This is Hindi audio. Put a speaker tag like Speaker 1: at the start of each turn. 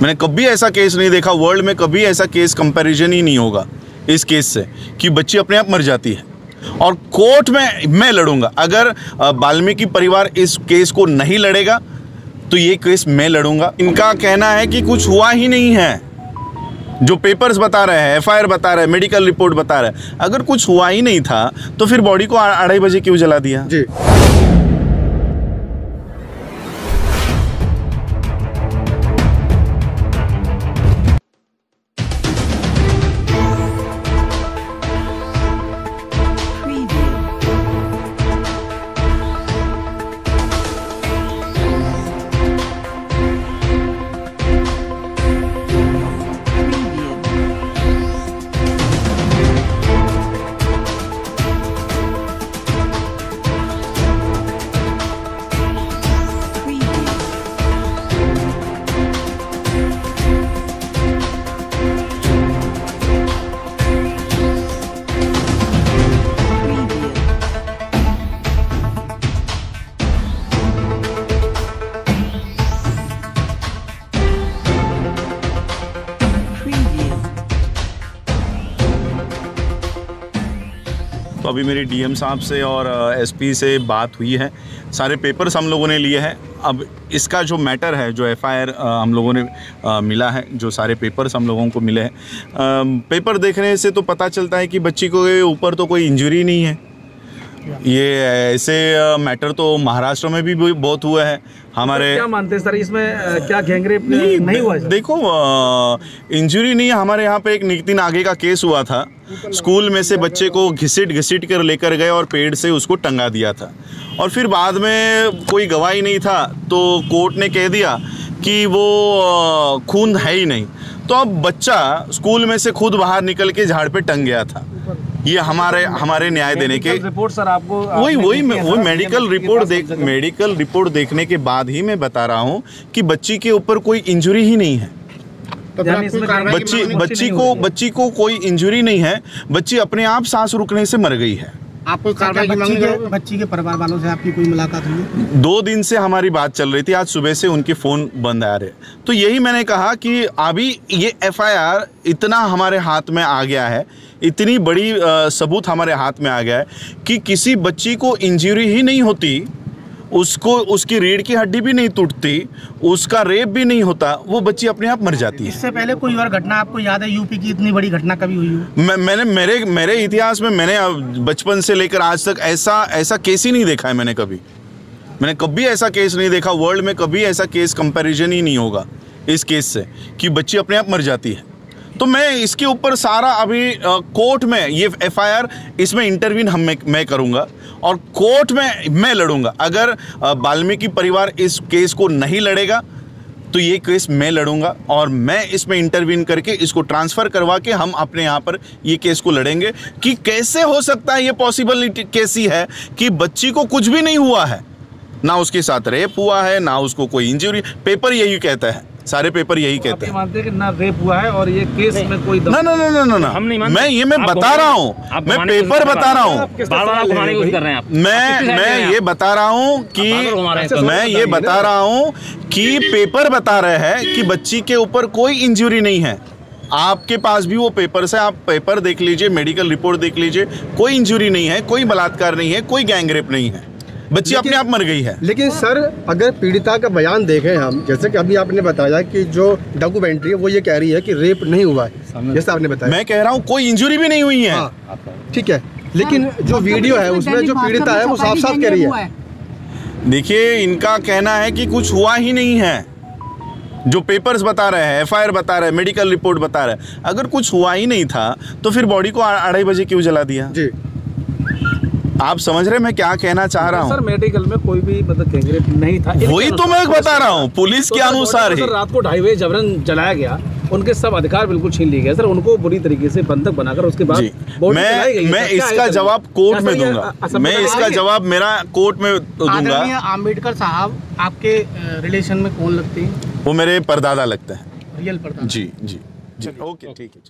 Speaker 1: मैंने कभी ऐसा केस नहीं देखा, वर्ल्ड में कभी ऐसा केस कंपैरिजन ही नहीं होगा इस केस से कि बच्ची अपने आप मर जाती है। और कोर्ट में मैं लड़ूंगा। अगर वाल्मीकि परिवार इस केस को नहीं लड़ेगा तो ये केस मैं लड़ूंगा। इनका कहना है कि कुछ हुआ ही नहीं है, जो पेपर्स बता रहे हैं, एफआईआर बता रहे हैं, मेडिकल रिपोर्ट बता रहे हैं। अगर कुछ हुआ ही नहीं था तो फिर बॉडी को 2:30 बजे क्यों जला दिया?
Speaker 2: जी
Speaker 1: तो अभी मेरी डीएम साहब से और एसपी से बात हुई है, सारे पेपर्स हम लोगों ने लिए हैं। अब इसका जो मैटर है, जो एफआईआर हम लोगों ने मिला है, जो सारे पेपर्स हम लोगों को मिले हैं, पेपर देखने से तो पता चलता है कि बच्ची को ऊपर तो कोई इंजरी नहीं है। ये ऐसे मैटर तो महाराष्ट्र में भी बहुत हुआ है हमारे।
Speaker 3: क्या मानते हैं सर, इसमें क्या गैंगरेप नहीं हुआ?
Speaker 1: देखो, इंजरी नहीं है। हमारे यहाँ पे एक नितिन आगे का केस हुआ था, स्कूल में से बच्चे को घसीट कर लेकर गए और पेड़ से उसको टंगा दिया था, और फिर बाद में कोई गवाही नहीं था तो कोर्ट ने कह दिया कि वो खून है ही नहीं। तो अब बच्चा स्कूल में से खुद बाहर निकल के झाड़ पे टंग गया था। ये हमारे न्याय देने के
Speaker 3: रिपोर्ट सर आपको
Speaker 1: वही मेडिकल रिपोर्ट देखने के बाद ही मैं बता रहा हूँ कि बच्ची के ऊपर कोई इंजरी ही नहीं है। बच्ची को कोई इंजरी नहीं है। बच्ची अपने आप सांस रुकने से मर गई है।
Speaker 2: आपको कार्रवाई की मांग है? बच्ची के परिवार वालों से आपकी कोई मुलाकात हुई?
Speaker 1: 2 दिन से हमारी बात चल रही थी, आज सुबह से उनके फ़ोन बंद आ रहे। तो यही मैंने कहा कि अभी ये एफआईआर इतना हमारे हाथ में आ गया है, इतनी बड़ी सबूत हमारे हाथ में आ गया है कि किसी बच्ची को इंजरी ही नहीं होती, उसको उसकी रीढ़ की हड्डी भी नहीं टूटती, उसका रेप भी नहीं होता, वो बच्ची अपने आप मर जाती है।
Speaker 2: इससे पहले कोई और घटना आपको याद है यूपी की इतनी बड़ी घटना कभी हुई हो?
Speaker 1: मैंने मेरे इतिहास में मैंने बचपन से लेकर आज तक ऐसा केस ही नहीं देखा है। मैंने कभी ऐसा केस नहीं देखा, वर्ल्ड में कभी ऐसा केस कंपैरिजन ही नहीं होगा इस केस से कि बच्ची अपने आप मर जाती है। तो मैं इसके ऊपर सारा अभी कोर्ट में ये एफआईआर, इसमें इंटरवीन मैं करूंगा और कोर्ट में मैं लड़ूंगा। अगर वाल्मीकि परिवार इस केस को नहीं लड़ेगा तो ये केस मैं लड़ूंगा और मैं इसमें इंटरवीन करके इसको ट्रांसफ़र करवा के हम अपने यहाँ पर ये केस को लड़ेंगे कि कैसे हो सकता है, ये पॉसिबिलिटी कैसी है कि बच्ची को कुछ भी नहीं हुआ है, ना उसके साथ रेप हुआ है, ना उसको कोई इंजरी। पेपर यही कहता है, सारे पेपर यही कहते हैं।
Speaker 3: मानते हैं कि ना रेप हुआ है और ये केस में कोई
Speaker 1: ना मैं बता रहा हूँ, मैं पेपर बता रहा हूँ, मैं ये बता रहा हूँ कि पेपर बता रहे हैं कि बच्ची के ऊपर कोई इंजरी नहीं है। आपके पास भी वो पेपर्स है, आप पेपर देख लीजिए, मेडिकल रिपोर्ट देख लीजिए, कोई इंजरी नहीं है, कोई बलात्कार नहीं है, कोई गैंगरेप नहीं है, बच्ची अपने आप मर गई है।
Speaker 2: लेकिन सर, अगर पीड़िता का बयान देखें हम, जैसे कि अभी आपने बताया कि जो डॉक्यूमेंट्री है वो ये कह रही है कि रेप नहीं हुआ है, जैसे आपने बताया।
Speaker 1: मैं कह रहा हूँ कोई इंजरी भी नहीं हुई है।
Speaker 2: ठीक है, लेकिन जो वीडियो है उसमें जो पीड़िता है वो साफ साफ कह रही है।
Speaker 1: देखिए, इनका कहना है कि कुछ हुआ ही नहीं है, जो पेपर्स बता रहे हैं, एफआईआर बता रहे हैं, मेडिकल रिपोर्ट बता रहे हैं। अगर कुछ हुआ ही नहीं था तो फिर बॉडी को 2:30 बजे क्यों जला दिया?
Speaker 2: जी,
Speaker 1: आप समझ रहे मैं क्या कहना चाह रहा हूँ?
Speaker 3: सर, मेडिकल में कोई भी मतलब गैंगरेप नहीं था,
Speaker 1: वही तो मैं बता रहा हूँ, पुलिस के अनुसार ही।
Speaker 3: रात को 2:30 बजे जबरन जलाया गया, उनके सब अधिकार बिल्कुल छीन लिए गए सर, उनको बुरी तरीके से बंधक बनाकर उसके बाद
Speaker 1: मैं इसका जवाब कोर्ट में दूंगा। मैं इसका जवाब मेरा कोर्ट में दूंगा।
Speaker 2: आम्बेडकर साहब आपके रिलेशन में कौन लगते हैं?
Speaker 1: वो मेरे परदादा लगते हैं।
Speaker 2: रियल परदादा?
Speaker 1: जी। ओके, ठीक है।